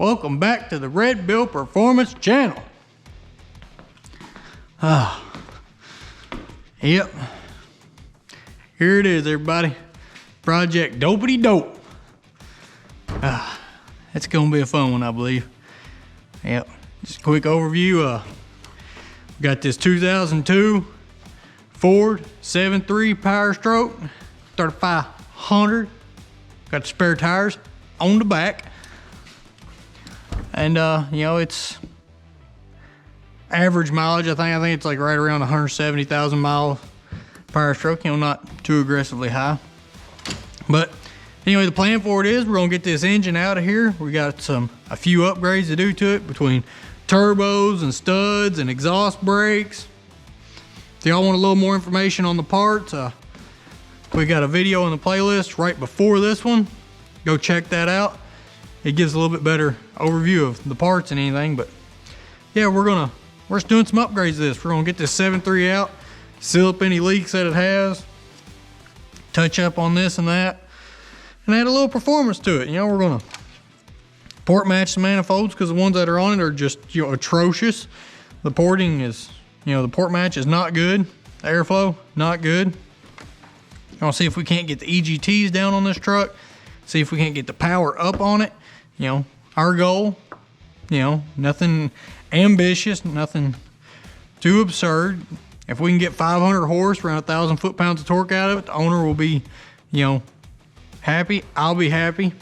Welcome back to the Red Bill Performance channel. Yep. Here it is, everybody. Project Dopey Dope. It's gonna be a fun one, I believe. Yep. Just a quick overview. We got this 2002 Ford 7.3 Powerstroke 3500. Got the spare tires on the back. And you know, it's average mileage. I think it's like right around 170,000 miles Powerstroke. You know, not too aggressively high. But anyway, the plan for it is we're gonna get this engine out of here. We got a few upgrades to do to it between turbos and studs and exhaust brakes. If y'all want a little more information on the parts, we got a video in the playlist right before this one. Go check that out. It gives a little bit better overview of the parts and anything. But yeah, we're just doing some upgrades to this. We're gonna get this 7.3 out, seal up any leaks that it has, touch up on this and that, and add a little performance to it. You know, we're gonna port match the manifolds because the ones that are on it are just, you know, atrocious. The porting is, you know, the port match is not good. The airflow, not good. I'll see if we can't get the EGTs down on this truck. See if we can't get the power up on it. You know, our goal, you know, nothing ambitious, nothing too absurd. If we can get 500 horse, around 1,000 foot-pounds of torque out of it, the owner will be, you know, happy. I'll be happy.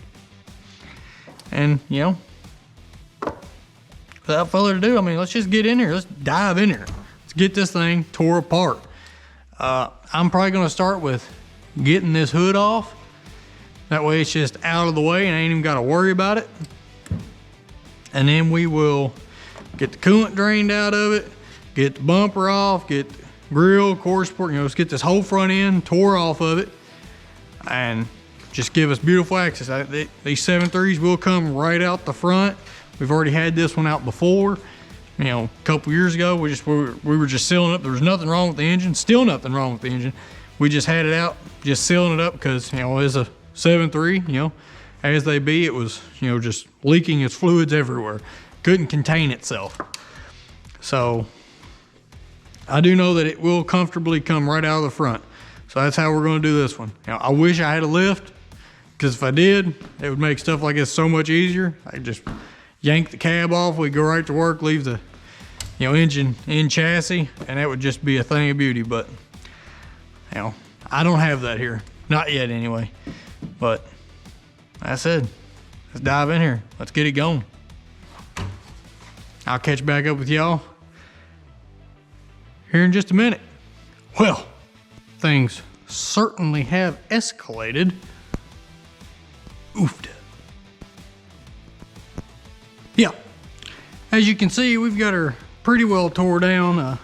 And, you know, without further ado, I mean, let's just get in here. Let's dive in here. Let's get this thing tore apart. I'm probably going to start with getting this hood off. That way it's just out of the way and I ain't even got to worry about it. And then we will get the coolant drained out of it, get the bumper off, get the grill, core support, you know, let's get this whole front end tore off of it and just give us beautiful access. These 7.3s will come right out the front. We've already had this one out before. You know, a couple years ago, we were just sealing up. There was nothing wrong with the engine, still nothing wrong with the engine. We just had it out, just sealing it up because, you know, it's a 7.3, you know, as they be, it was, you know, just leaking its fluids everywhere. Couldn't contain itself. So I do know that it will comfortably come right out of the front. So that's how we're going to do this one. Now, I wish I had a lift, because if I did, it would make stuff like this so much easier. I could just yank the cab off, we go right to work, leave the, you know, engine in chassis, and that would just be a thing of beauty. But, you know, I don't have that here. Not yet, anyway. But like I said, let's dive in here. Let's get it going. I'll catch back up with y'all here in just a minute. Well, things certainly have escalated. Oofed. Yeah, as you can see, we've got her pretty well tore down.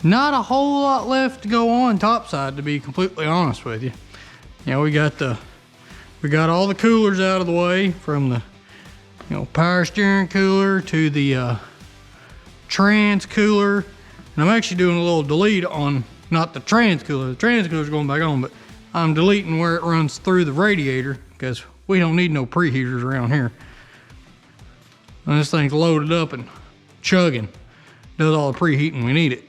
Not a whole lot left to go on topside, to be completely honest with you. You know, we got all the coolers out of the way, from the, you know, power steering cooler to the trans cooler. And I'm actually doing a little delete on, not the trans cooler. The trans cooler's going back on, but I'm deleting where it runs through the radiator because we don't need no preheaters around here. And this thing's loaded up and chugging. Does all the preheating we need it.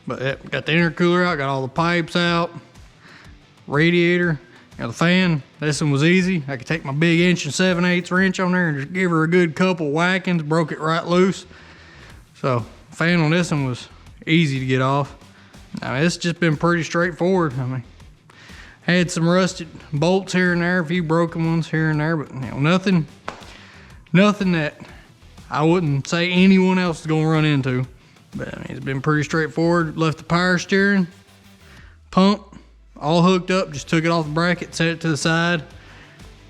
But got the intercooler out, got all the pipes out. Radiator, got the fan. This one was easy. I could take my big 1 7/8 wrench on there and just give her a good couple whackings, broke it right loose. So fan on this one was easy to get off. I mean, it's just been pretty straightforward. I mean, had some rusted bolts here and there, a few broken ones here and there, but, you know, nothing that I wouldn't say anyone else is gonna run into. But I mean, it's been pretty straightforward. Left the power steering pump all hooked up, just took it off the bracket, set it to the side.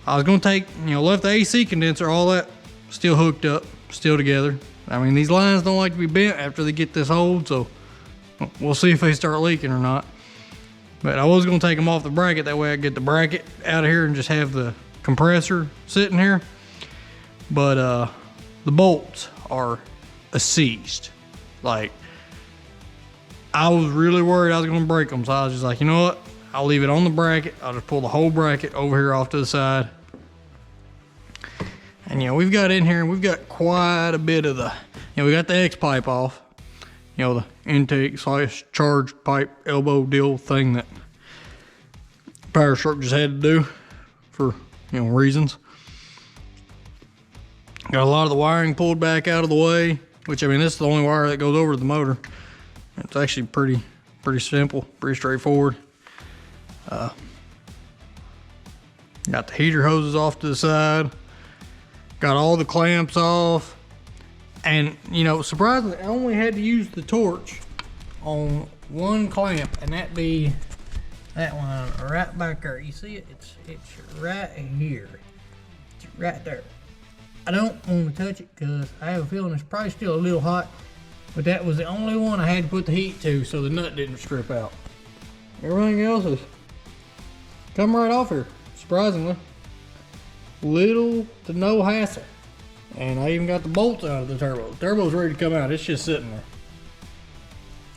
I was gonna take, you know, left the AC condenser, all that still hooked up, still together. I mean, these lines don't like to be bent after they get this old, so we'll see if they start leaking or not. But I was gonna take them off the bracket, that way I get the bracket out of here and just have the compressor sitting here. But the bolts are seized. Like, I was really worried I was gonna break them, so I was just like, you know what? I'll leave it on the bracket. I'll just pull the whole bracket over here off to the side. And you know, we've got in here, and we've got quite a bit of the, you know, we got the X pipe off. You know, the intake / charge pipe elbow deal thing that Powerstroke just had to do for, you know, reasons. Got a lot of the wiring pulled back out of the way, which, I mean, this is the only wire that goes over the motor. It's actually pretty simple, pretty straightforward. Got the heater hoses off to the side. Got all the clamps off. And, you know, surprisingly, I only had to use the torch on one clamp, and that be that one right back there. You see it? It's right here. It's right there. I don't want to touch it because I have a feeling it's probably still a little hot, but that was the only one I had to put the heat to so the nut didn't strip out. Everything else is come right off here, surprisingly. Little to no hassle. And I even got the bolts out of the turbo. The turbo's ready to come out. It's just sitting there.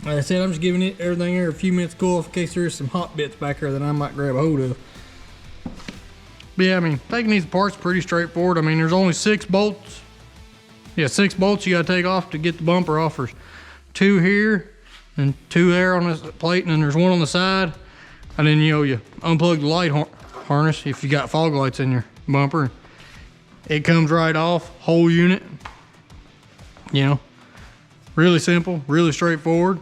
Like I said, I'm just giving it everything here a few minutes to cool off in case there's some hot bits back there that I might grab a hold of. But yeah, I mean, taking these apart is pretty straightforward. I mean, there's only 6 bolts. Yeah, 6 bolts you gotta take off to get the bumper off. There's 2 here and 2 there on this plate, and then there's 1 on the side. And then, you know, you unplug the light harness if you got fog lights in your bumper. It comes right off, whole unit. You know, really simple, really straightforward.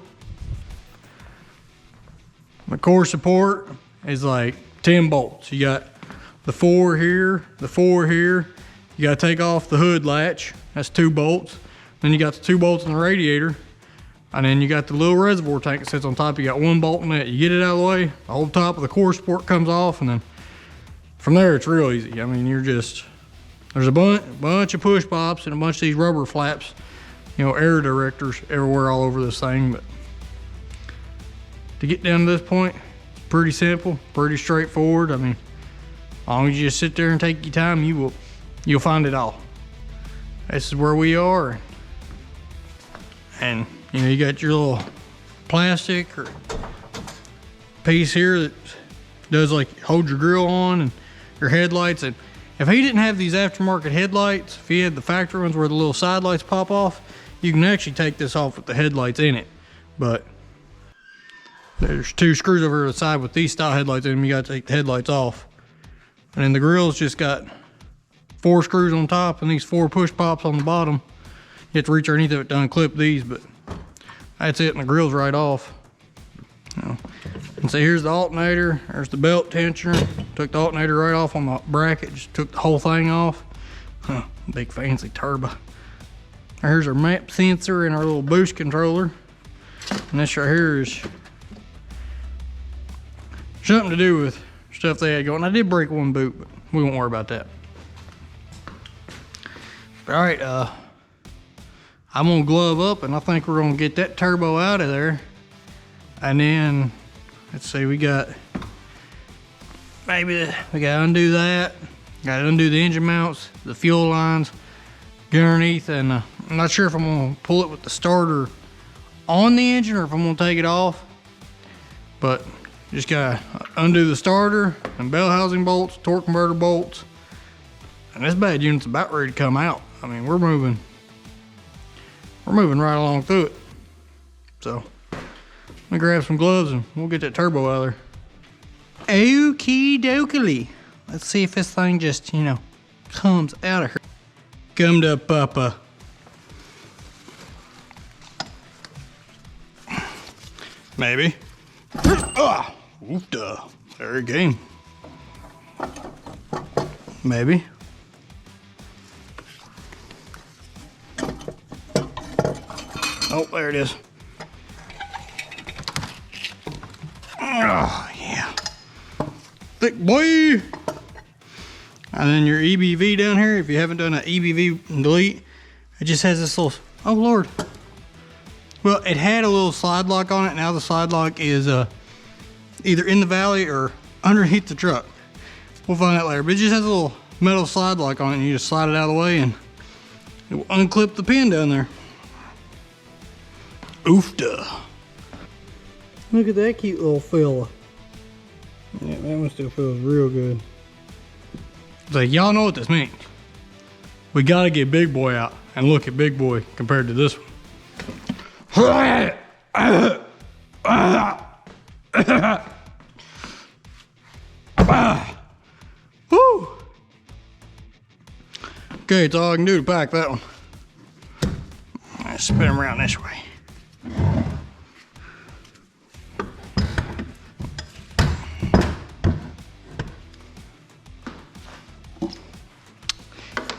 The core support is like 10 bolts. You got the 4 here, the 4 here. You gotta take off the hood latch. That's 2 bolts. Then you got the 2 bolts in the radiator. And then you got the little reservoir tank that sits on top. You got 1 bolt in it. You get it out of the way, the whole top of the core support comes off, and then from there it's real easy. I mean, there's a bunch of push pops and a bunch of these rubber flaps, you know, air directors everywhere all over this thing. But to get down to this point, it's pretty simple, pretty straightforward. I mean, as long as you just sit there and take your time, you'll find it all. This is where we are. And you know, you got your little plastic or piece here that does like hold your grill on and your headlights. And if he didn't have these aftermarket headlights, if he had the factory ones where the little side lights pop off, you can actually take this off with the headlights in it. But there's 2 screws over to the side with these style headlights in them. You gotta take the headlights off. And then the grill's just got 4 screws on top and these 4 push pops on the bottom. You have to reach underneath it to unclip these, but that's it, and the grill's right off. You know. And so here's the alternator, there's the belt tensioner. Took the alternator right off on the bracket, just took the whole thing off. Big fancy turbo. Here's our map sensor and our little boost controller. And this right here is something to do with stuff they had going. I did break 1 boot, but we won't worry about that. All right, I'm gonna glove up, and I think we're gonna get that turbo out of there. And then, let's see, we gotta undo that. Gotta undo the engine mounts, the fuel lines, get underneath, and I'm not sure if I'm gonna pull it with the starter on the engine or if I'm gonna take it off. But just gotta undo the starter and bell housing bolts, torque converter bolts. And this bad unit's about ready to come out. I mean, we're moving right along through it. So, let me grab some gloves and we'll get that turbo out of there. Okie dokie. Let's see if this thing just, you know, comes out of here. Come to Papa. Maybe. Ah, oofda. There it came. Maybe. Oh, there it is. Oh, yeah. Thick boy. And then your EBV down here, if you haven't done an EBV delete, it just has this little, oh Lord. Well, it had a little slide lock on it. Now the slide lock is either in the valley or underneath the truck. We'll find out later, but it just has a little metal slide lock on it, and you just slide it out of the way and it will unclip the pin down there. Oofda. Look at that cute little fella. Yeah, that one still feels real good. So y'all know what this means. we gotta get Big Boy out and look at Big Boy compared to this one. Woo! Okay, it's all I can do to pack that one. Let's spin him around this way.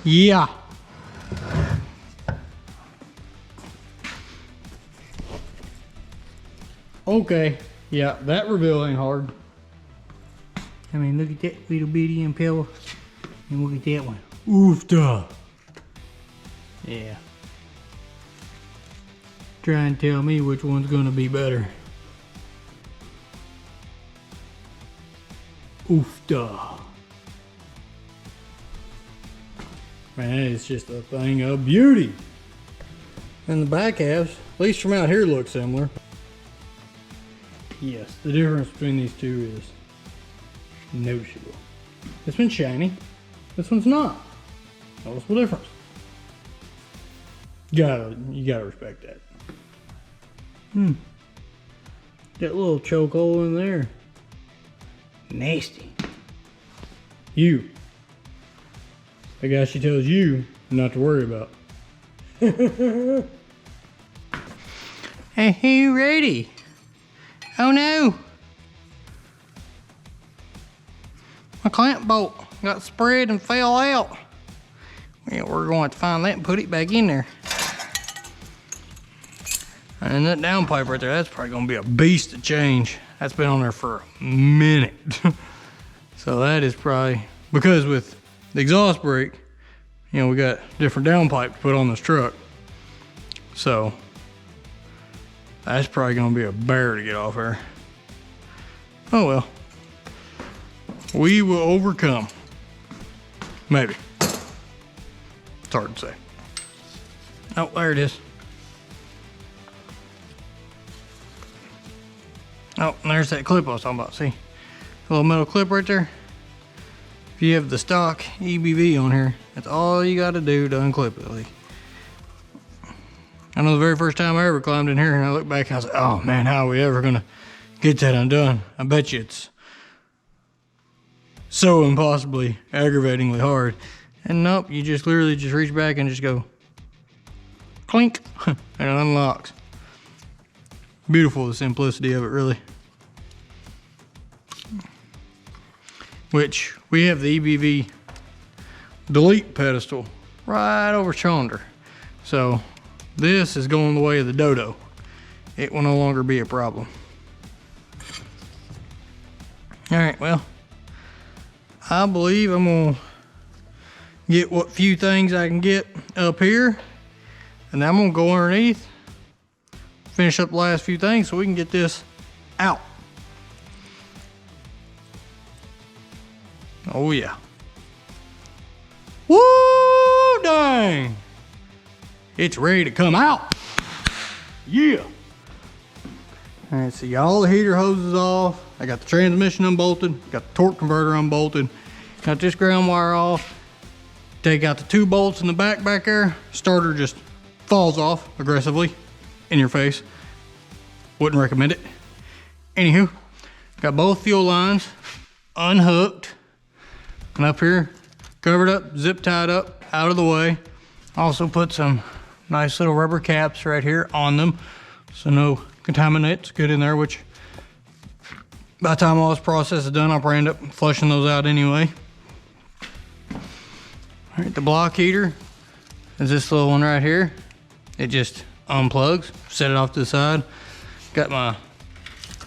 Yeah. Okay. Yeah, that reveal ain't hard. I mean, look at that little bitty impeller. And look at that one. Oofda. Yeah. Try and tell me which one's gonna be better. Oofda. Man, it's just a thing of beauty. And the back halves, at least from out here, look similar. Yes, the difference between these two is noticeable. This one's shiny, this one's not. Noticeable difference. You gotta respect that. That little choke hole in there. Nasty. You. The guy she tells you not to worry about. Hey, you ready? Oh no! My clamp bolt got spread and fell out. Well, we're going to find that and put it back in there. And that downpipe right there, that's probably gonna be a beast to change. That's been on there for a minute. So that is probably, because with the exhaust brake, you know, we got different downpipe to put on this truck. So that's probably gonna be a bear to get off there. Oh well. We will overcome. Maybe. It's hard to say. Oh, there it is. Oh, and there's that clip I was talking about. See? A little metal clip right there. If you have the stock EBV on here, that's all you gotta do to unclip it. Like, I know the very first time I ever climbed in here and I looked back and I was like, oh man, how are we ever gonna get that undone? I bet you it's so impossibly aggravatingly hard. And nope, you just literally just reach back and just go clink and it unlocks. Beautiful, the simplicity of it, really. Which we have the EBV delete pedestal right over shoulder. So this is going the way of the dodo. It will no longer be a problem. All right, well, I believe I'm gonna get what few things I can get up here, and then I'm gonna go underneath, finish up the last few things so we can get this out. Oh yeah. Woo dang. It's ready to come out. Yeah. All right, so got all the heater hoses off. I got the transmission unbolted, got the torque converter unbolted, got this ground wire off. Take out the 2 bolts in the back there. Starter just falls off aggressively in your face. Wouldn't recommend it. Anywho, got both fuel lines unhooked and up here covered up, zip tied up, out of the way. Also put some nice little rubber caps right here on them so no contaminants get in there, which by the time all this process is done, I'll probably end up flushing those out anyway. All right, the block heater is this little one right here. It just unplugs, set it off to the side. Got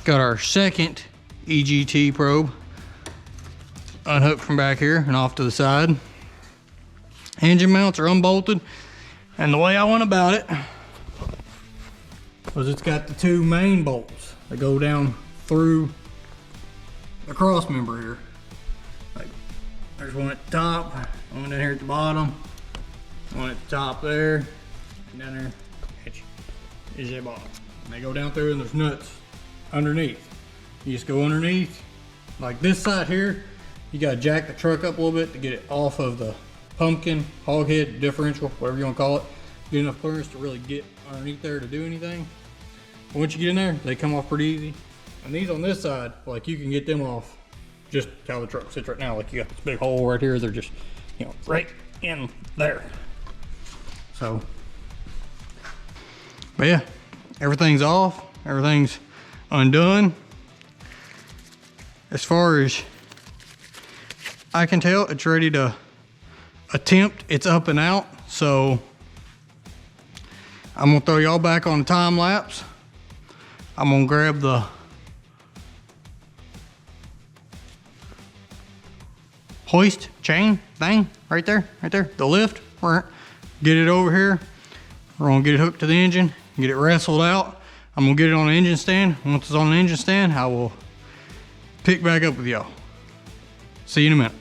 our second EGT probe unhooked from back here and off to the side. Engine mounts are unbolted, and the way I went about it was it's got the 2 main bolts that go down through the cross member here. Like, there's one at the top, one down here at the bottom, one at the top there, and down there is that bottom. And they go down through and there's nuts underneath. You just go underneath, like this side here, you gotta jack the truck up a little bit to get it off of the pumpkin, hog head, differential, whatever you want to call it, get enough clearance to really get underneath there to do anything. But once you get in there, they come off pretty easy. And these on this side, like you can get them off just how the truck sits right now. Like you got this big hole right here. They're just, you know, right in there. So, but yeah, everything's off. Everything's undone. As far as I can tell, it's ready to attempt. It's up and out. So I'm gonna throw y'all back on a time lapse. I'm gonna grab the hoist chain thing right there, the lift. Get it over here. We're gonna get it hooked to the engine, get it wrestled out. I'm gonna get it on the engine stand. Once it's on the engine stand, I will pick back up with y'all. See you in a minute.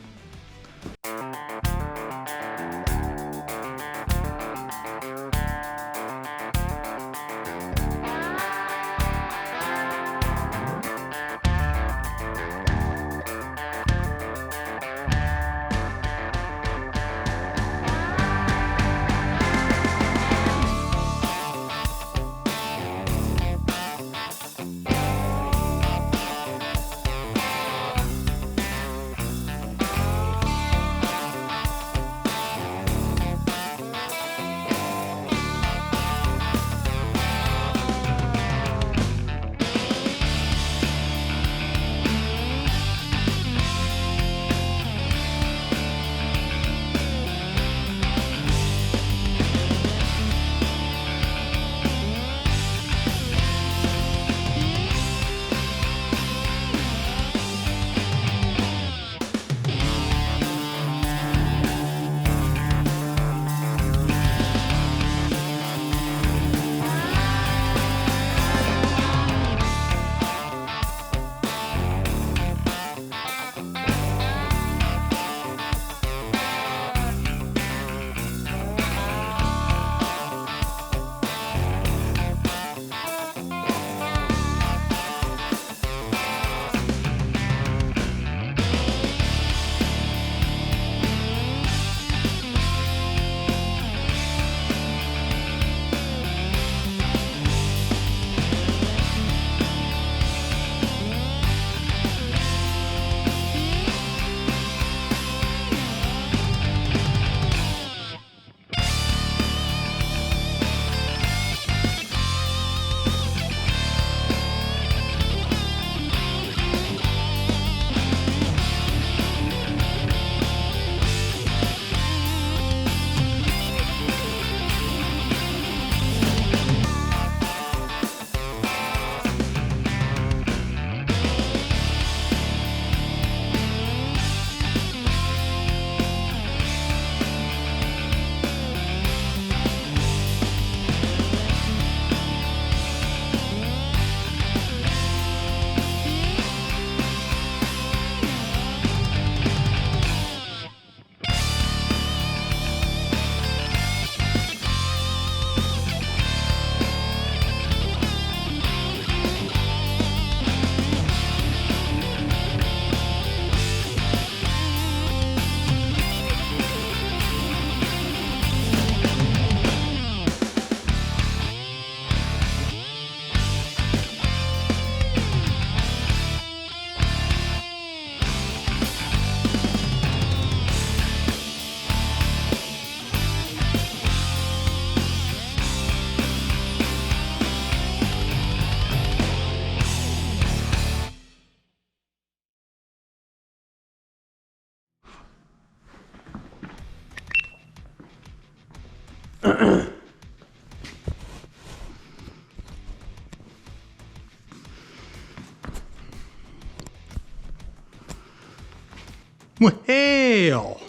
Well,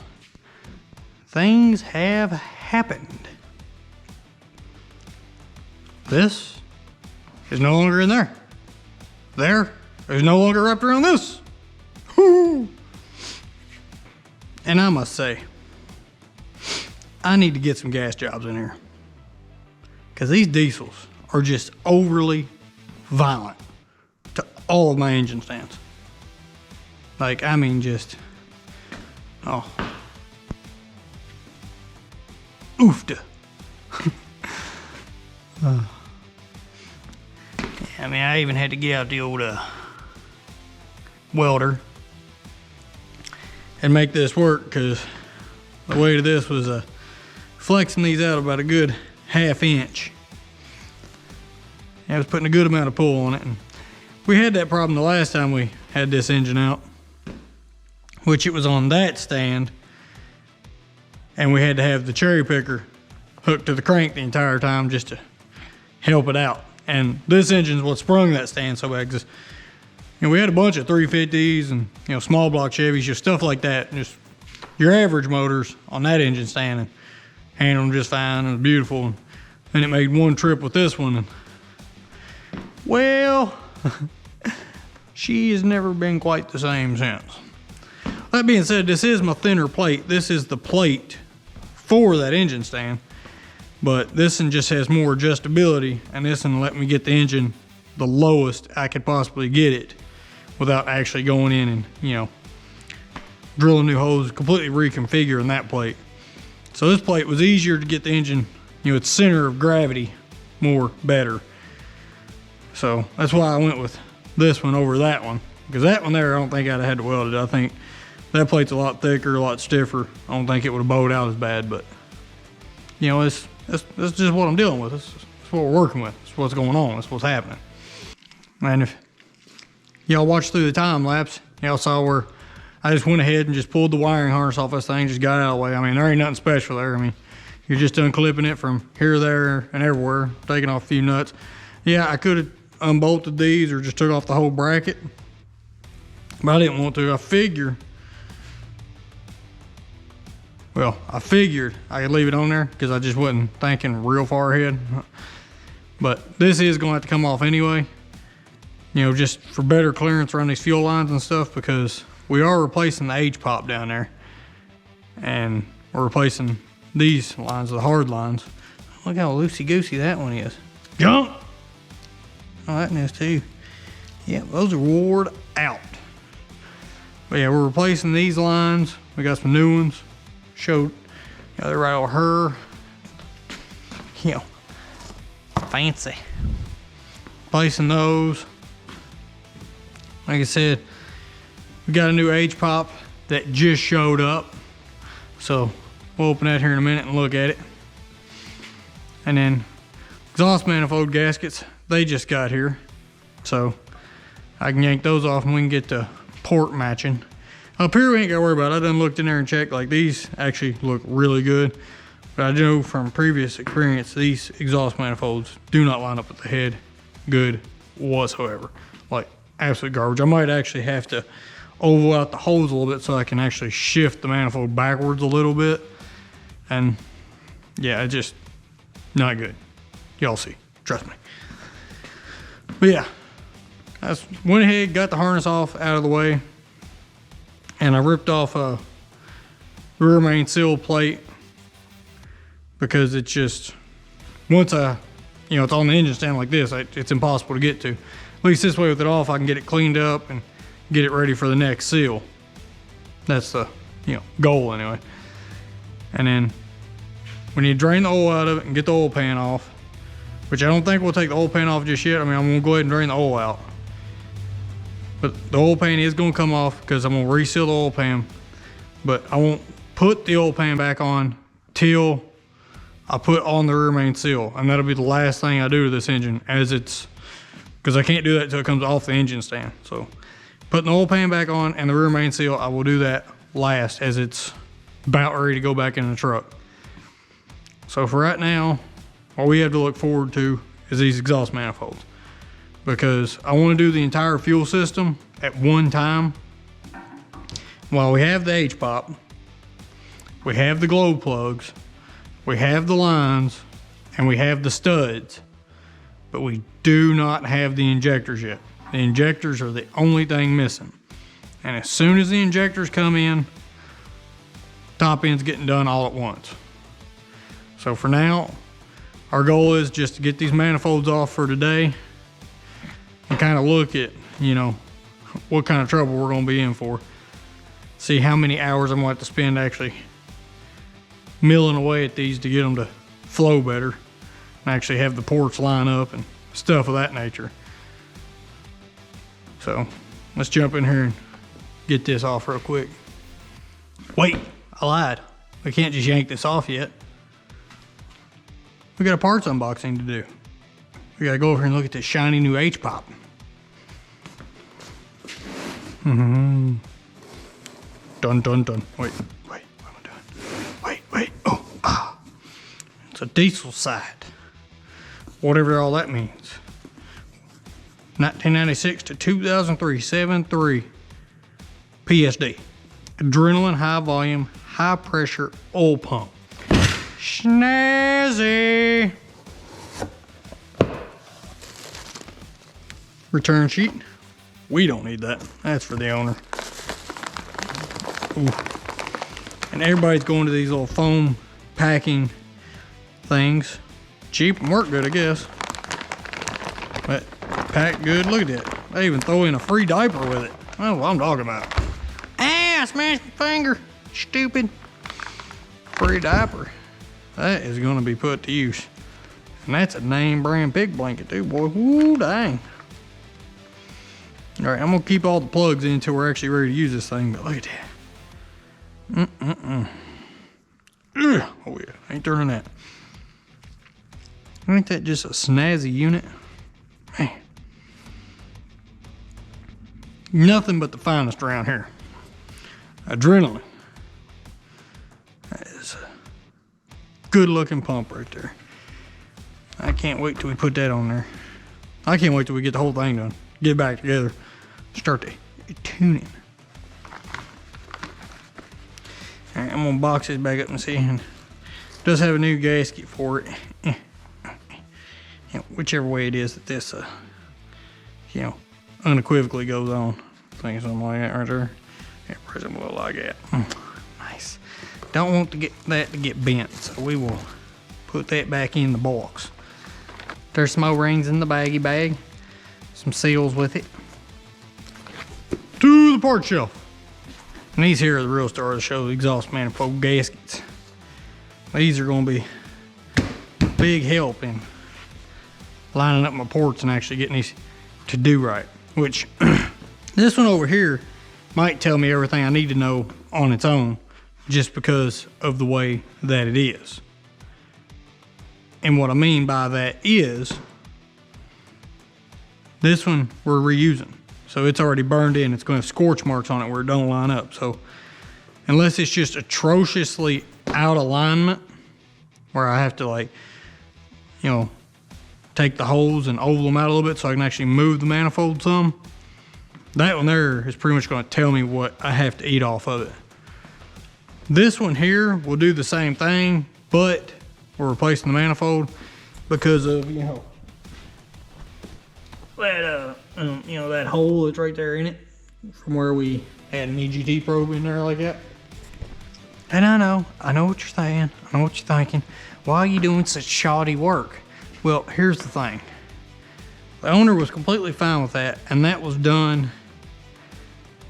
things have happened. This is no longer in there. There's no longer wrapped around this. Woo! And I must say, I need to get some gas jobs in here, because these diesels are just overly violent to all of my engine stands. Like, I mean, just, oh. oofta. I mean, I even had to get out the old welder and make this work, because the weight of this was flexing these out about a good ½ inch. I was putting a good amount of pull on it, and we had that problem the last time we had this engine out, which it was on that stand, and we had to have the cherry picker hooked to the crank the entire time just to help it out. And this engine's what sprung that stand so bad, because we had a bunch of 350s and small block Chevys, just stuff like that, just your average motors on that engine stand, and handled them just fine and it was beautiful. And it made one trip with this one, and well, she has never been quite the same since. That being said, this is my thinner plate. This is the plate for that engine stand, but this one just has more adjustability, and this one let me get the engine the lowest I could possibly get it without actually going in and, drilling new holes, completely reconfiguring that plate. So this plate was easier to get the engine, its center of gravity better. So that's why I went with this one over that one, because that one there, I don't think I'd have had to weld it. I think that plate's a lot thicker, a lot stiffer. I don't think it would have bowed out as bad, but that's just what I'm dealing with. That's what we're working with. That's what's going on. That's what's happening. And if y'all watched through the time lapse, y'all saw where I just went ahead and just pulled the wiring harness off this thing, just got it out of the way. I mean, there ain't nothing special there. I mean, you're just unclipping it from here, there, and everywhere, taking off a few nuts. Yeah, I could have unbolted these or just took off the whole bracket, but I didn't want to. I figured I could leave it on there because I just wasn't thinking real far ahead. But this is going to have to come off anyway, just for better clearance around these fuel lines and stuff, because we are replacing the H-pop down there, and we're replacing these lines, the hard lines. Look how loosey-goosey that one is. Jump! Oh, that one is too. Yeah, those are wore out. But yeah, we're replacing these lines. We got some new ones. Showed, they're right over her. Fancy. Replacing those. Like I said, we got a new H-pop that just showed up. So we'll open that here in a minute and look at it. And then exhaust manifold gaskets, they just got here. So I can yank those off and we can get the port matching. Up here we ain't gotta worry about it. I done looked in there and checked, like these actually look really good. But I know from previous experience, these exhaust manifolds do not line up with the head good whatsoever. Like absolute garbage. I might actually have to oval out the holes a little bit so I can actually shift the manifold backwards a little bit. And yeah, it just not good. Y'all see, trust me. But yeah, I went ahead, got the harness off out of the way, and I ripped off a rear main seal plate because it's just, once it's on the engine stand like this, it's impossible to get to. At least this way with it off, I can get it cleaned up and get it ready for the next seal. That's the, goal anyway. And then we need to drain the oil out of it and get the oil pan off, which I don't think we'll take the oil pan off just yet. I mean, I'm gonna go ahead and drain the oil out. But the oil pan is gonna come off because I'm gonna reseal the oil pan, but I won't put the oil pan back on till I put on the rear main seal. And that'll be the last thing I do to this engine, because I can't do that until it comes off the engine stand. So putting the oil pan back on and the rear main seal, I will do that last as it's about ready to go back in the truck. So for right now, what we have to look forward to is these exhaust manifolds, because I want to do the entire fuel system at one time. While we have the H-pop, we have the glow plugs, we have the lines, and we have the studs, but we do not have the injectors yet. The injectors are the only thing missing. And as soon as the injectors come in, top end's getting done all at once. So for now, our goal is just to get these manifolds off for today and kind of look at, what kind of trouble we're going to be in for. See how many hours I'm going to have to spend actually milling away at these to get them to flow better and actually have the ports line up and stuff of that nature. So let's jump in here and get this off real quick. Wait, I lied. We can't just yank this off yet. We got a parts unboxing to do. We gotta go over here and look at this shiny new H-pop. Dun dun dun. Wait, what am I doing? Wait, oh, It's a diesel side. Whatever all that means. 1996 to 2003, 7.3 PSD. Adrenaline, high volume, high pressure oil pump. Snazzy. Return sheet. We don't need that. That's for the owner. Ooh. And everybody's going to these little foam packing things. Cheap and work good, I guess. But pack good. Look at that. They even throw in a free diaper with it. That's what I'm talking about. Ah, I smashed my finger. Stupid. Free diaper. That is going to be put to use. And that's a name brand pig blanket too, boy. Woo, dang. All right, I'm going to keep all the plugs in until we're actually ready to use this thing. But look at that. Ugh. Oh yeah, ain't turning that. Ain't that just a snazzy unit? Man. Nothing but the finest around here. Adrenaline. That is a good looking pump right there. I can't wait till we put that on there. I can't wait till we get the whole thing done. Get it back together. Start the tuning. All right, I'm gonna box this back up and see. And it does have a new gasket for it. Whichever way it is that this, unequivocally goes on. I think something like that right there. Yeah, press it a little like that. Nice. Don't want to get that to get bent, so we will put that back in the box. There's some O-rings in the baggy bag. Some seals with it. To the part shelf. And these here are the real star of the show, the exhaust manifold gaskets. These are going to be big help in lining up my ports and actually getting these to do right. Which, this one over here might tell me everything I need to know on its own just because of the way that it is. And what I mean by that is, this one we're reusing. So it's already burned in. It's going to have scorch marks on it where it don't line up. So unless it's just atrociously out of alignment, where I have to take the holes and oval them out a little bit so I can actually move the manifold some, that one there is pretty much going to tell me what I have to eat off of it. This one here will do the same thing, but we're replacing the manifold because of, that hole that's right there in it from where we had an EGT probe in there like that. And I know what you're saying. I know what you're thinking. Why are you doing such shoddy work? Well, here's the thing. The owner was completely fine with that, and that was done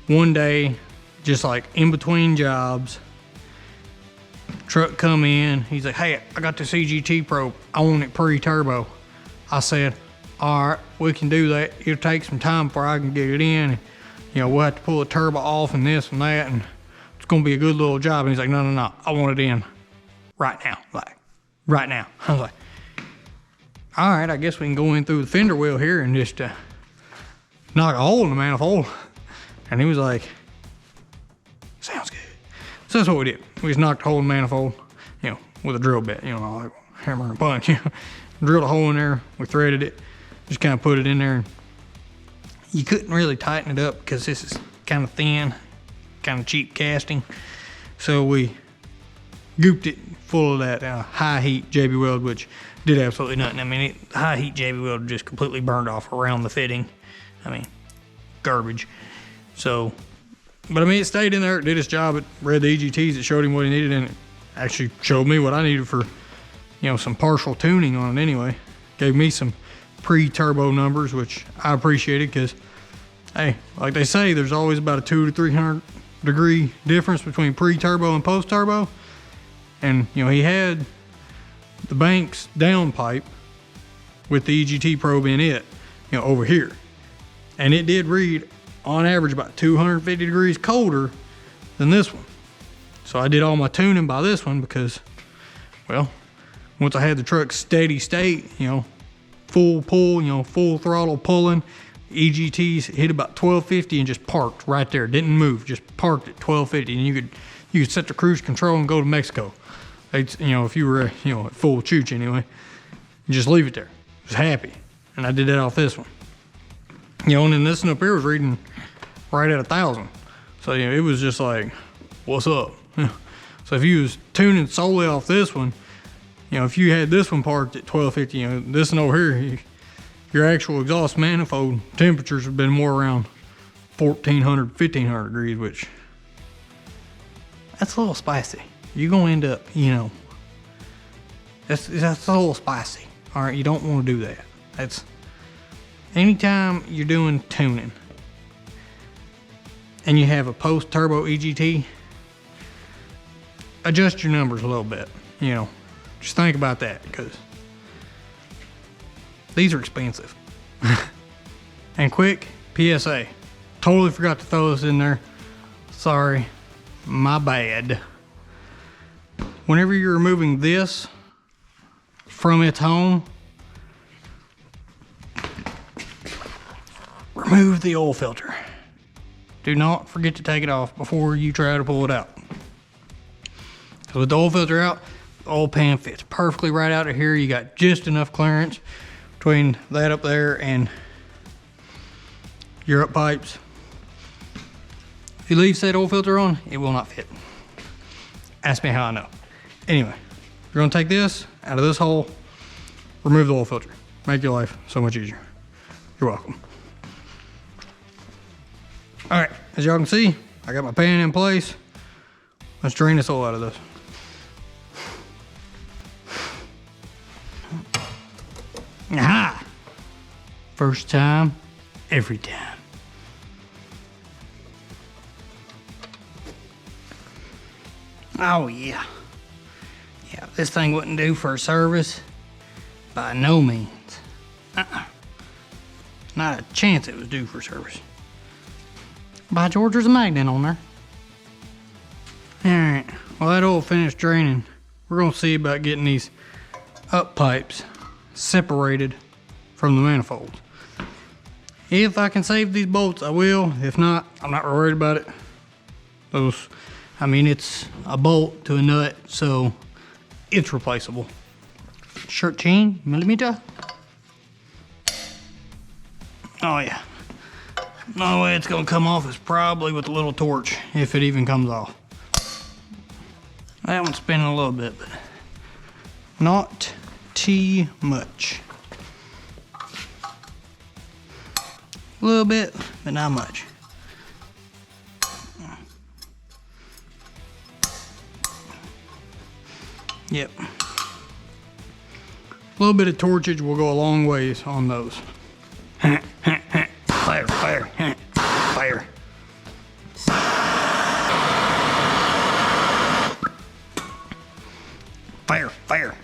one day, just like in between jobs. Truck come in, he's like, hey, I got this EGT probe. I want it pre-turbo. I said, all right, we can do that. It'll take some time before I can get it in. We'll have to pull the turbo off and this and that, and it's gonna be a good little job. And he's like, no, I want it in right now, right now. I was like, all right, I guess we can go in through the fender well here and just knock a hole in the manifold. And he was like, sounds good. So that's what we did. We just knocked a hole in the manifold, with a drill bit, like hammer and punch. Drilled a hole in there, we threaded it, just kind of put it in there. You couldn't really tighten it up because this is kind of thin, kind of cheap casting. So we gooped it full of that high heat JB Weld, which did absolutely nothing. I mean, high heat JB Weld just completely burned off around the fitting. I mean, garbage. So, but I mean, it stayed in there, it did its job. It read the EGTs, it showed him what he needed, and it actually showed me what I needed for, some partial tuning on it anyway. Gave me some pre-turbo numbers, which I appreciated because, hey, like they say, there's always about a 200 to 300 degree difference between pre-turbo and post-turbo. And you know, he had the Banks down pipe with the EGT probe in it, you know, over here. And it did read on average about 250 degrees colder than this one. So I did all my tuning by this one because, well, once I had the truck steady state, you know, full pull, you know, full throttle pulling, EGTs hit about 1250 and just parked right there. Didn't move, just parked at 1250, and you could set the cruise control and go to Mexico. It's, you know, if you were, you know, at full chooch anyway, just leave it there. Just happy. And I did that off this one. You know, and then this one up here was reading right at 1,000. So, you know, it was just like, what's up? So if you was tuning solely off this one, you know, if you had this one parked at 1250, you know, this one over here, your actual exhaust manifold temperatures have been more around 1,400, 1,500 degrees, which that's a little spicy. You're gonna end up, you know, that's a little spicy. All right, you don't want to do that. That's anytime you're doing tuning and you have a post turbo EGT, adjust your numbers a little bit. You know, just think about that, because these are expensive. And quick PSA, totally forgot to throw this in there. Sorry, my bad. Whenever you're removing this from its home, remove the oil filter. Do not forget to take it off before you try to pull it out. So with the oil filter out, the oil pan fits perfectly right out of here. You got just enough clearance between that up there and your up pipes. If you leave said oil filter on, it will not fit. Ask me how I know. Anyway, you're gonna take this out of this hole, remove the oil filter. Make your life so much easier. You're welcome. All right, as y'all can see, I got my pan in place. Let's drain this oil out of this. Aha! First time, every time. Oh yeah. Yeah, this thing wouldn't do for a service. By no means. Not a chance it was due for service. By George, there's a magnet on there. Alright, well that oil finished draining. We're gonna see about getting these up pipes separated from the manifolds. If I can save these bolts, I will. If not, I'm not worried about it. Those, I mean, it's a bolt to a nut, so it's replaceable. 13 millimeter. Oh yeah. The only way it's gonna come off is probably with a little torch, if it even comes off. That one's spinning a little bit, but not too much. A little bit, but not much. Yep. A little bit of torchage will go a long ways on those. Fire, fire, fire. Fire, fire.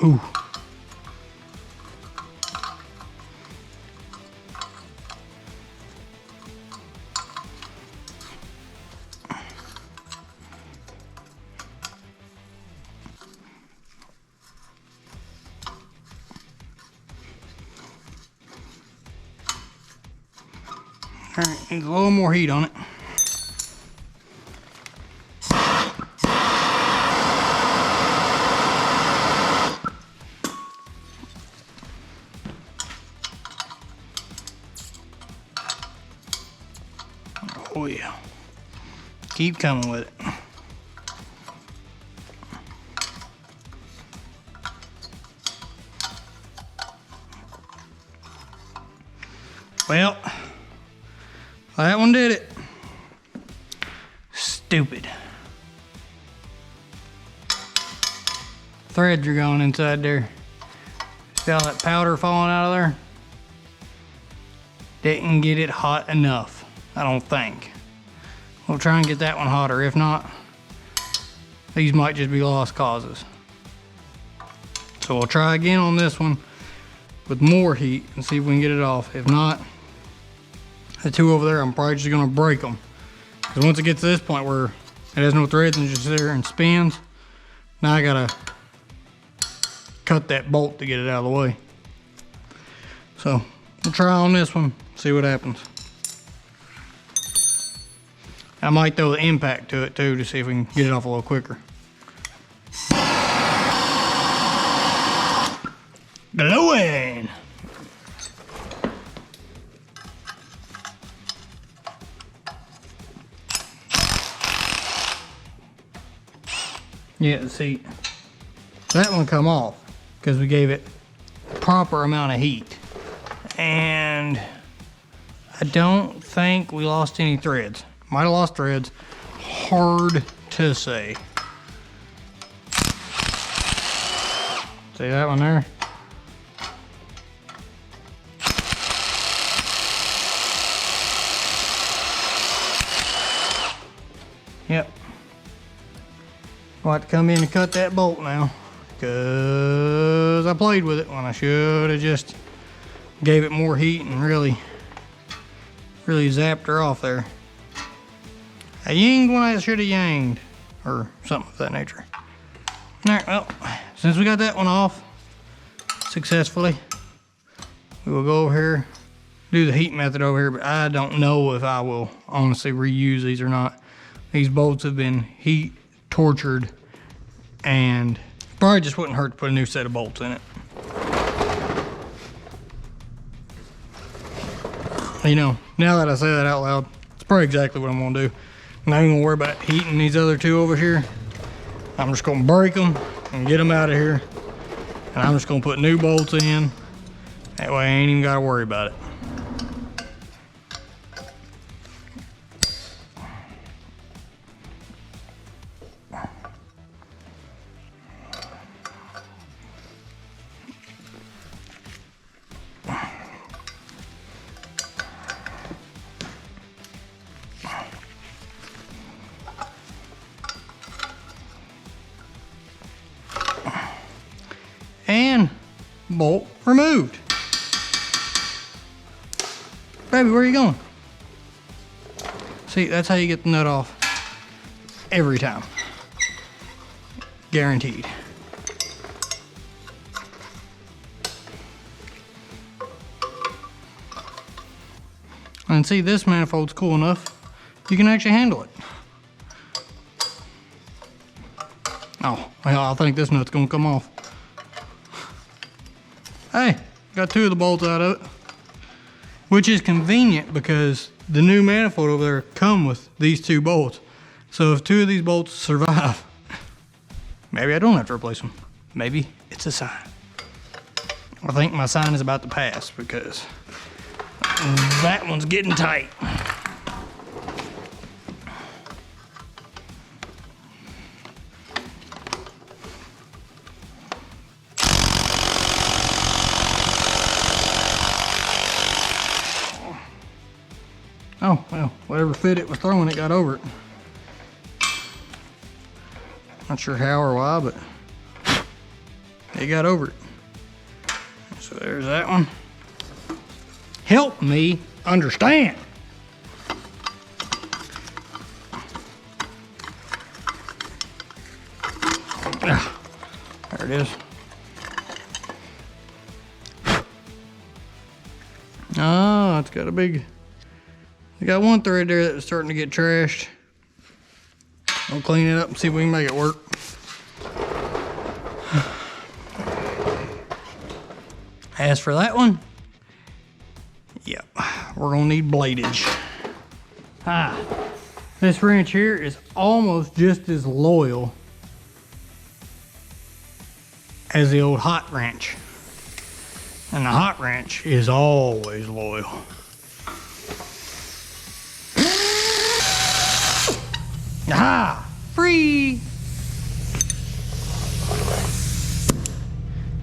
Ooh. All right, needs a little more heat on it. Oh yeah. Keep coming with it. Well, that one did it. Stupid. Threads are going inside there. See all that powder falling out of there? Didn't get it hot enough, I don't think. What we'll try and get that one hotter. If not, these might just be lost causes. So we'll try again on this one with more heat and see if we can get it off. If not, the two over there, I'm probably just gonna break them. Because once it gets to this point where it has no threads and just sits there and spins, now I gotta cut that bolt to get it out of the way. So we'll try on this one, see what happens. I might throw the impact to it too to see if we can get it off a little quicker. Glowing! Yeah, see, that one come off because we gave it the proper amount of heat. And I don't think we lost any threads. Might have lost threads. Hard to say. See that one there? Yep. I'll have to come in and cut that bolt now, because I played with it when I should have just gave it more heat and really zapped her off there. I yinged when I should have yanged, or something of that nature. Alright, well, since we got that one off successfully, we will go over here, do the heat method over here, but I don't know if I will honestly reuse these or not. These bolts have been heat tortured, and probably just wouldn't hurt to put a new set of bolts in it. You know, now that I say that out loud, it's probably exactly what I'm gonna do. I'm not even gonna worry about heating these other two over here. I'm just gonna break them and get them out of here. And I'm just gonna put new bolts in. That way I ain't even gotta worry about it. And bolt removed. Baby, where are you going? See, that's how you get the nut off every time. Guaranteed. And see, this manifold's cool enough, you can actually handle it. Oh, well, I think this nut's gonna come off. Hey, got two of the bolts out of it, which is convenient because the new manifold over there come with these two bolts. So if two of these bolts survive, maybe I don't have to replace them. Maybe it's a sign. I think my sign is about to pass because that one's getting tight. Oh, well, whatever fit it was throwing, it got over it. Not sure how or why, but it got over it. So there's that one. Help me understand. There it is. Oh, it's got a big... I got one thread there that was starting to get trashed. I'll clean it up and see if we can make it work. As for that one, yep, we're gonna need bladage. This wrench here is almost just as loyal as the old hot wrench. And the hot wrench is always loyal. Aha! Free!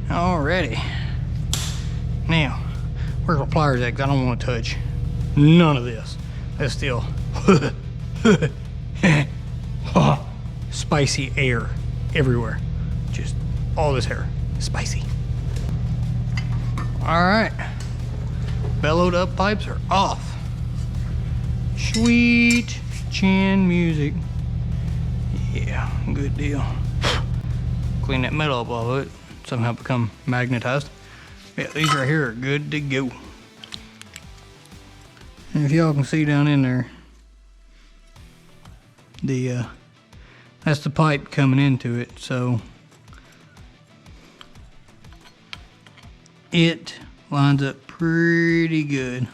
Alrighty. Now, where's my pliers at? 'Cause I don't want to touch none of this. That's still spicy air everywhere. Just all this hair, spicy. All right, bellowed up pipes are off. Sweet chin music. Yeah, good deal. Clean that metal up all of it, somehow become magnetized. Yeah, these right here are good to go. And if y'all can see down in there, that's the pipe coming into it, so it lines up pretty good.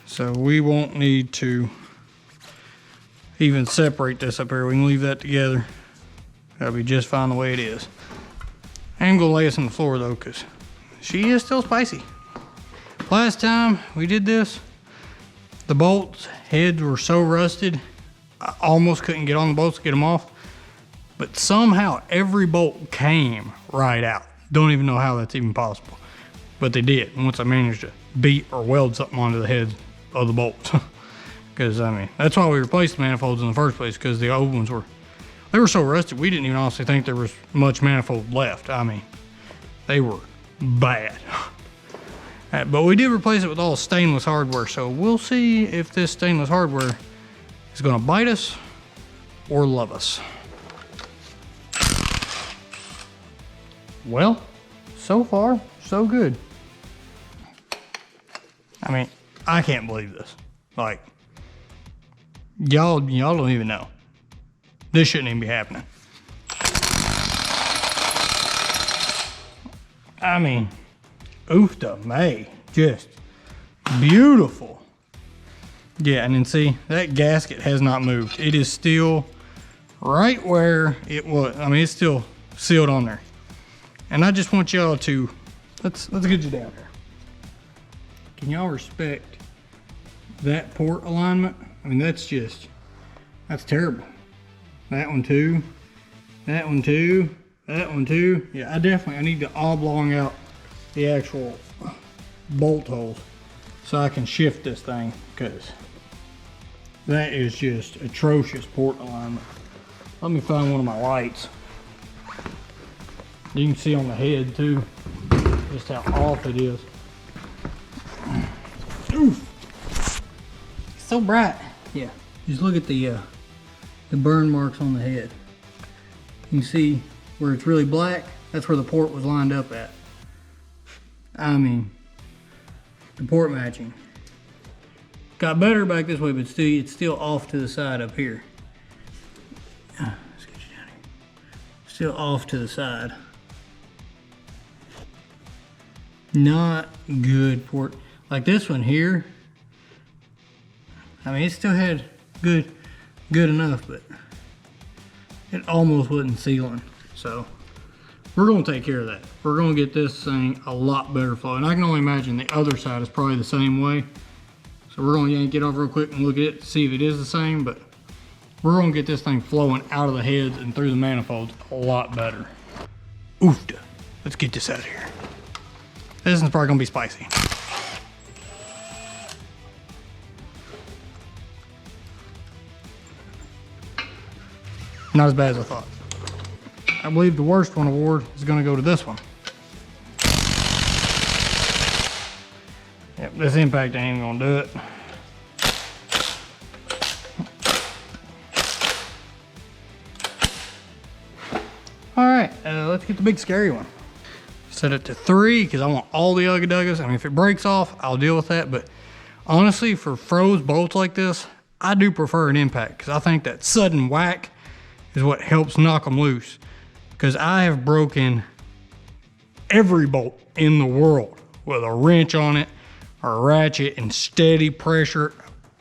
So we won't need to even separate this up here. We can leave that together. That'll be just fine the way it is. I am gonna lay this on the floor though, because she is still spicy. Last time we did this, the bolts heads were so rusted, I almost couldn't get on the bolts to get them off. But somehow every bolt came right out. Don't even know how that's even possible. But they did, once I managed to beat or weld something onto the heads of the bolts. Because, I mean, that's why we replaced the manifolds in the first place, because the old ones were so rusted, we didn't even honestly think there was much manifold left. I mean, they were bad. But we did replace it with all stainless hardware, so we'll see if this stainless hardware is gonna bite us or love us. Well, so far, so good. I mean, I can't believe this. Like, y'all don't even know. This shouldn't even be happening. I mean, oofta may, just beautiful. Yeah, and then see, that gasket has not moved. It is still right where it was. I mean, it's still sealed on there. And I just want y'all to, let's get you down here. Can y'all respect that port alignment? I mean, that's terrible. That one too, that one too, that one too. Yeah, I need to oblong out the actual bolt holes so I can shift this thing, because that is just atrocious port alignment. Let me find one of my lights. You can see on the head too, just how off it is. Oof. It's so bright. Yeah, just look at the burn marks on the head. You can see where it's really black, that's where the port was lined up at. I mean, the port matching got better back this way, but it's still off to the side up here. Let's get you down here. Still off to the side. Not good port. Like this one here, I mean, it still had good enough, but it almost wasn't sealing. So we're gonna take care of that. We're gonna get this thing a lot better flow. And I can only imagine the other side is probably the same way. So we're gonna yank it off real quick and look at it to see if it is the same, but we're gonna get this thing flowing out of the heads and through the manifolds a lot better. Oofta, let's get this out of here. This is probably gonna be spicy. Not as bad as I thought. I believe the worst one award is gonna go to this one. Yep, this impact ain't even gonna do it. All right, let's get the big scary one. Set it to 3 because I want all the ugga duggas. I mean, if it breaks off, I'll deal with that. But honestly, for froze bolts like this, I do prefer an impact because I think that sudden whack is what helps knock them loose. Because I have broken every bolt in the world with a wrench on it or a ratchet and steady pressure,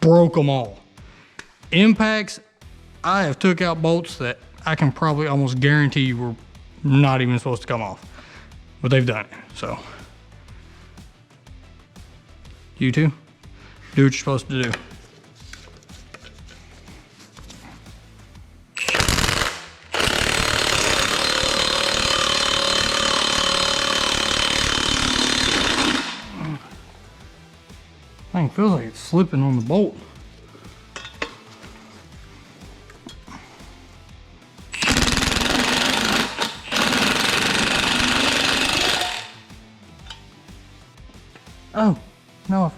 broke them all. Impacts, I have took out bolts that I can probably almost guarantee you were not even supposed to come off. But they've done it, so. You too, do what you're supposed to do. Thing feels like it's slipping on the bolt.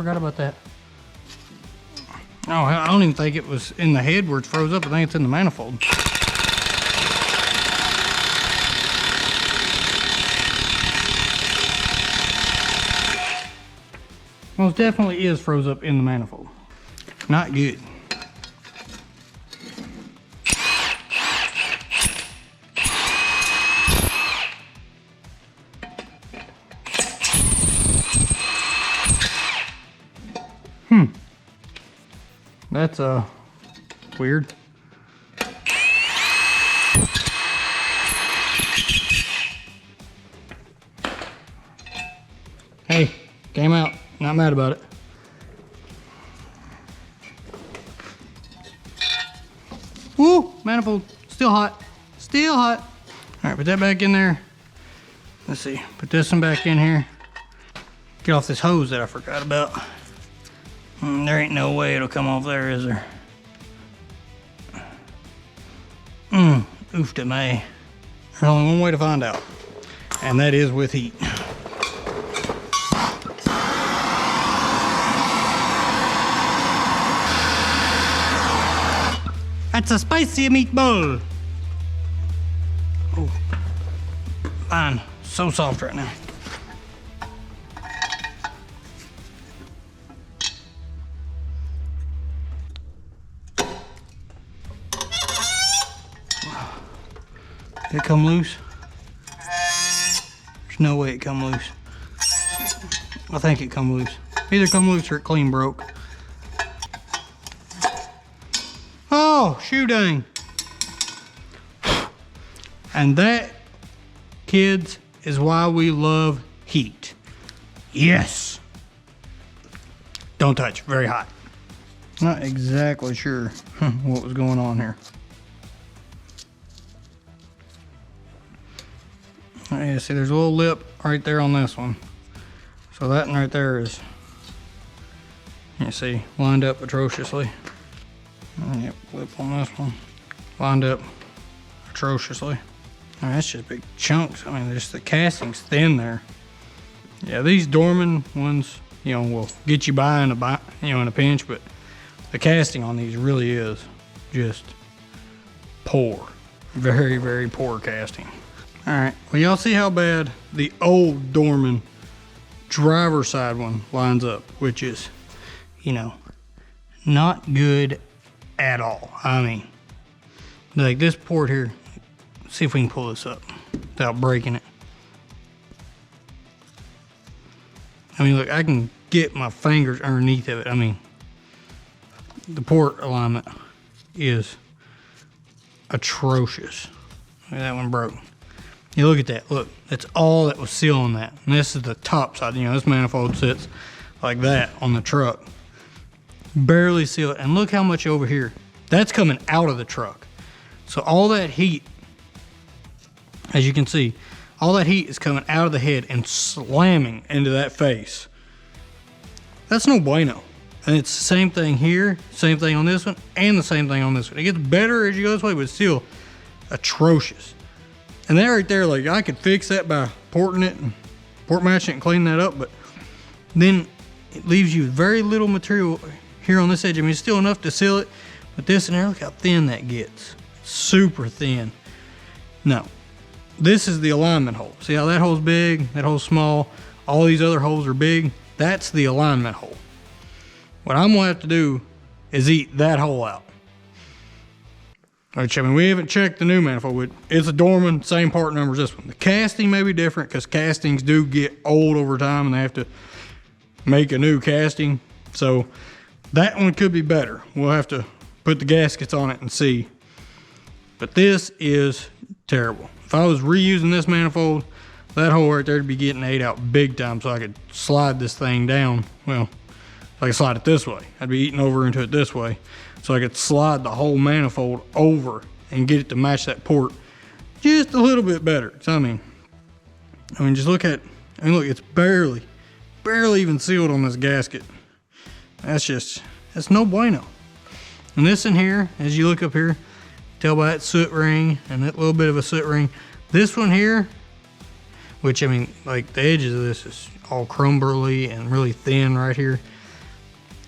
forgot about that. Oh, I don't even think it was in the head where it's froze up. I think it's in the manifold. Most definitely is froze up in the manifold. Not good. That's weird. Hey, came out. Not mad about it. Woo! Manifold. Still hot. Still hot. Alright, put that back in there. Let's see. Put this one back in here. Get off this hose that I forgot about. There ain't no way it'll come off there, is there? Oof to me. There's only one way to find out, and that is with heat. That's a spicy meatball. Oh, fine. So soft right now. Did it come loose? There's no way it come loose. I think it come loose. Either come loose or it clean broke. Oh, shoe dang. And that, kids, is why we love heat. Yes. Don't touch, very hot. Not exactly sure what was going on here. Yeah, see, there's a little lip right there on this one. So that one right there is, you see, lined up atrociously. Yep, lip on this one. Lined up atrociously. I mean, that's just big chunks. I mean, just the casting's thin there. Yeah, these Dorman ones, you know, will get you by in a pinch, but the casting on these really is just poor. Very, very poor casting. All right, well, y'all see how bad the old Dorman driver side one lines up, which is, you know, not good at all. I mean, like this port here, let's see if we can pull this up without breaking it. I mean, look, I can get my fingers underneath of it. I mean, the port alignment is atrocious. Look at that one broke. You look at that, look, that's all that was sealing that. And this is the top side, you know, this manifold sits like that on the truck. Barely sealed, and look how much over here. That's coming out of the truck. So all that heat, as you can see, all that heat is coming out of the head and slamming into that face. That's no bueno. And it's the same thing here, same thing on this one, and the same thing on this one. It gets better as you go this way, but it's still atrocious. And that right there, like, I could fix that by porting it and port matching it and cleaning that up, but then it leaves you very little material here on this edge. I mean, it's still enough to seal it, but this and there, look how thin that gets. Super thin. No, this is the alignment hole. See how that hole's big, that hole's small, all these other holes are big? That's the alignment hole. What I'm gonna have to do is eat that hole out. Which, I mean, we haven't checked the new manifold. It's a Dorman, same part number as this one. The casting may be different because castings do get old over time and they have to make a new casting. So that one could be better. We'll have to put the gaskets on it and see. But this is terrible. If I was reusing this manifold, that hole right there would be getting ate out big time so I could slide this thing down. Well, if I could slide it this way, I'd be eating over into it this way. So I could slide the whole manifold over and get it to match that port just a little bit better. So I mean, just look at, look, it's barely even sealed on this gasket. That's no bueno. And this in here, as you look up here, tell by that soot ring and that little bit of a soot ring. This one here, which, I mean, like the edges of this is all crumbly and really thin right here.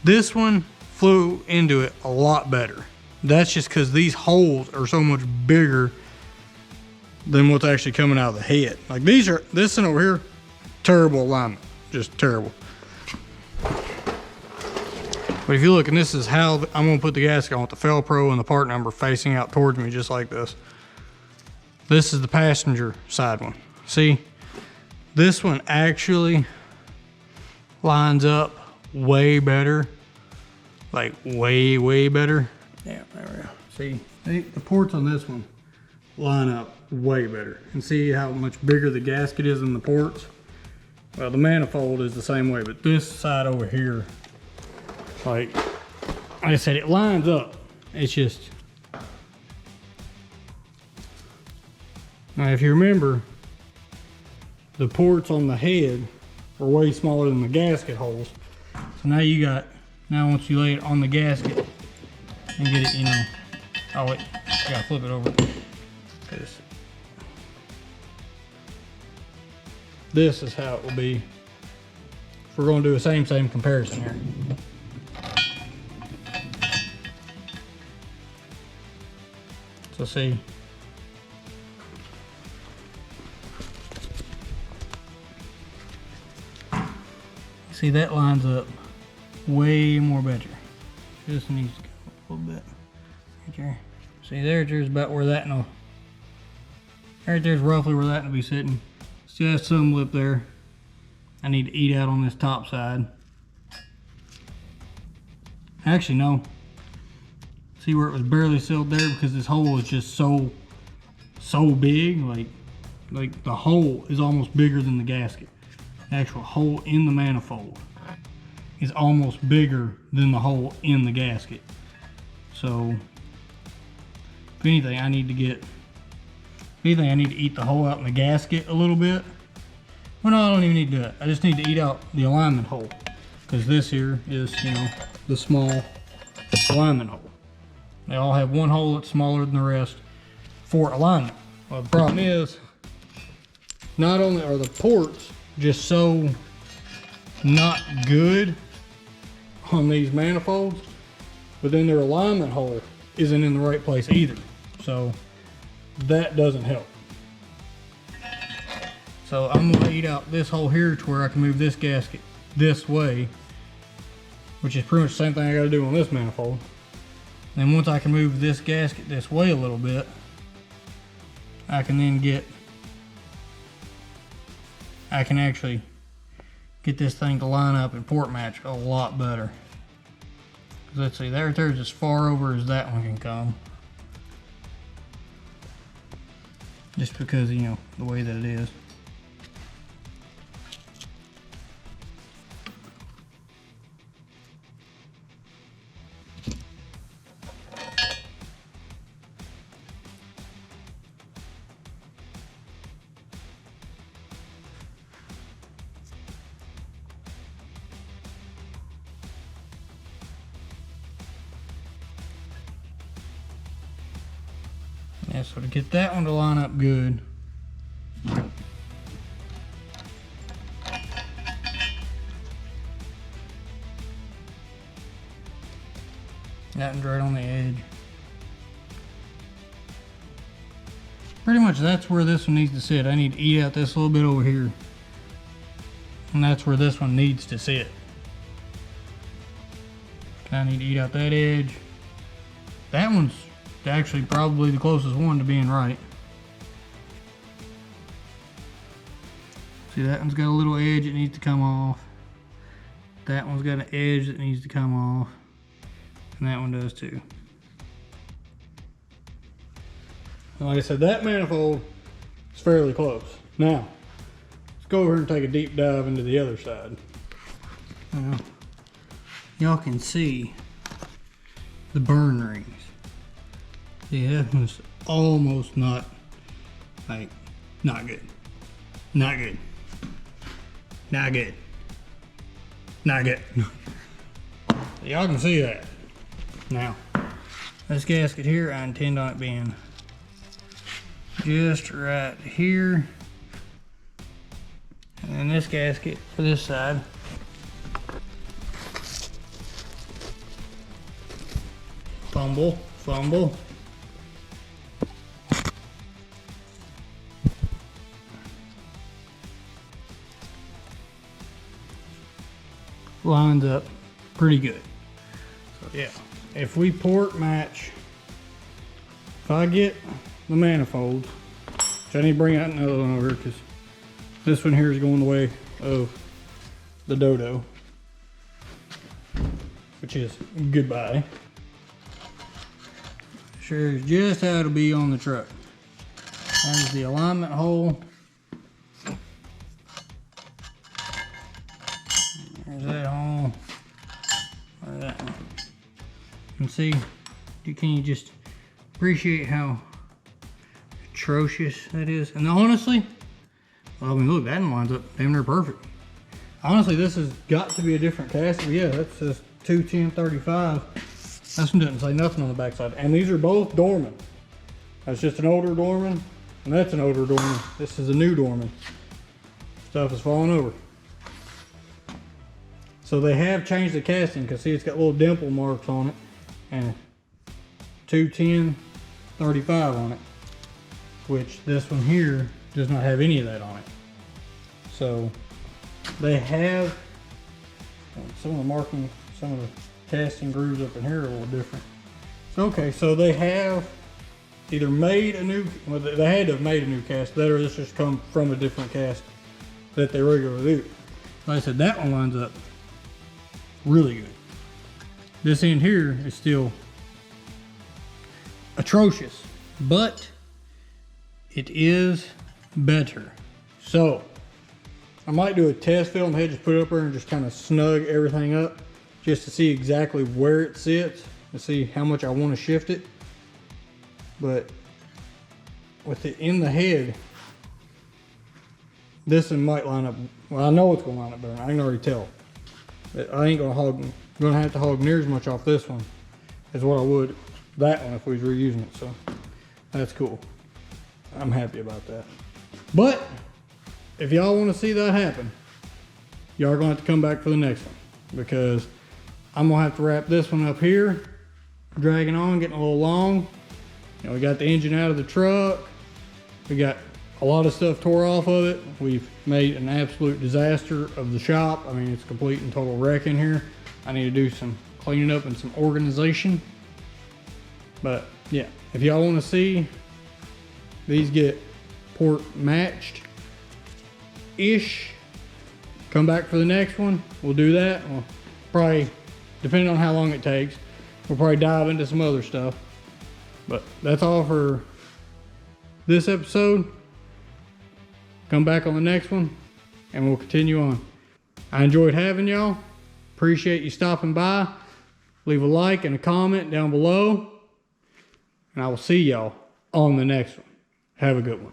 This one flew into it a lot better. That's just because these holes are so much bigger than what's actually coming out of the head. Like this one over here, terrible alignment, just terrible. But if you look, and this is how I'm gonna put the gasket on with the Fel-Pro and the part number facing out towards me just like this. This is the passenger side one. See, this one actually lines up way better. Like way, way better. Yeah, there we go. See, the ports on this one line up way better. And see how much bigger the gasket is than the ports? Well, the manifold is the same way, but this side over here, like I said, it lines up. It's just, now if you remember, the ports on the head are way smaller than the gasket holes. So now you got, now once you lay it on the gasket and get it, you know, oh wait, you gotta flip it over. This is how it will be if we're gonna do a same comparison here. So see, that lines up way more better. This needs to go a little bit right there. See, there's about where that no, right there's roughly where that will be sitting. Still has some lip there. I need to eat out on this top side. Actually, no. See where it was barely sealed there because this hole is just so big. Like the hole is almost bigger than the gasket. The actual hole in the manifold is almost bigger than the hole in the gasket. So if anything, I need to eat the hole out in the gasket a little bit. Well, no, I don't even need to do that. I just need to eat out the alignment hole because this here is, you know, the small alignment hole. They all have one hole that's smaller than the rest for alignment. Well, the problem is, not only are the ports just so not good on these manifolds, but then their alignment hole isn't in the right place either. So that doesn't help. So I'm gonna eat out this hole here to where I can move this gasket this way, which is pretty much the same thing I gotta do on this manifold. And once I can move this gasket this way a little bit, I can actually get this thing to line up and port match a lot better. Let's see, there's as far over as that one can come. Just because, you know, the way that it is. Yeah, so to get that one to line up good, that one's right on the edge. Pretty much that's where this one needs to sit. I need to eat out this little bit over here. And that's where this one needs to sit. I need to eat out that edge. That one's actually probably the closest one to being right. See, that one's got a little edge that needs to come off. That one's got an edge that needs to come off. And that one does too. And like I said, that manifold is fairly close. Now, let's go over here and take a deep dive into the other side. Now, y'all can see the burn rings. Yeah, that one's almost not good. Not good. Not good. Not good. Y'all can see that. Now, this gasket here, I intend on it being just right here. And then this gasket for this side, Fumble, fumble. Lines up pretty good. So yeah, if we port match, if I get the manifold, which I need to bring out another one over here because this one here is going the way of the Dodo, which is goodbye. Shows just how it'll be on the truck. There's the alignment hole. There's that hole. There's that one. You can see, can you just appreciate how atrocious that is? And honestly, well, I mean, look, that one lines up damn near perfect. Honestly, this has got to be a different casting. Yeah, that says 210-35. This one doesn't say nothing on the backside. And these are both Dorman. That's just an older Dorman, and that's an older Dorman. This is a new Dorman. Stuff is falling over. So they have changed the casting, because see, it's got little dimple marks on it, and 210-35 on it, which this one here does not have any of that on it. So they have some of the marking, some of the casting grooves up in here are a little different. Okay, so they have either made a new, well, they had to have made a new cast, that or this just come from a different cast that they regularly do. Like I said, that one lines up really good. This end here is still atrocious, but it is better. So I might do a test film head, just put it up there and just kind of snug everything up just to see exactly where it sits and see how much I want to shift it. But with it in the head, this one might line up. Well, I know it's going to line up better. I can already tell. I ain't gonna have to hog near as much off this one as what I would that one if we was reusing it. So that's cool. I'm happy about that. But if y'all want to see that happen, y'all are gonna have to come back for the next one, because I'm gonna have to wrap this one up here, dragging on, getting a little long. You know, we got the engine out of the truck. We got a lot of stuff tore off of it. We've made an absolute disaster of the shop. I mean, it's complete and total wreck in here. I need to do some cleaning up and some organization. But yeah, if y'all want to see these get port matched ish, come back for the next one. We'll do that. We'll probably, depending on how long it takes, we'll probably dive into some other stuff. But that's all for this episode. Come back on the next one and we'll continue on. I enjoyed having y'all. Appreciate you stopping by. Leave a like and a comment down below. And I will see y'all on the next one. Have a good one.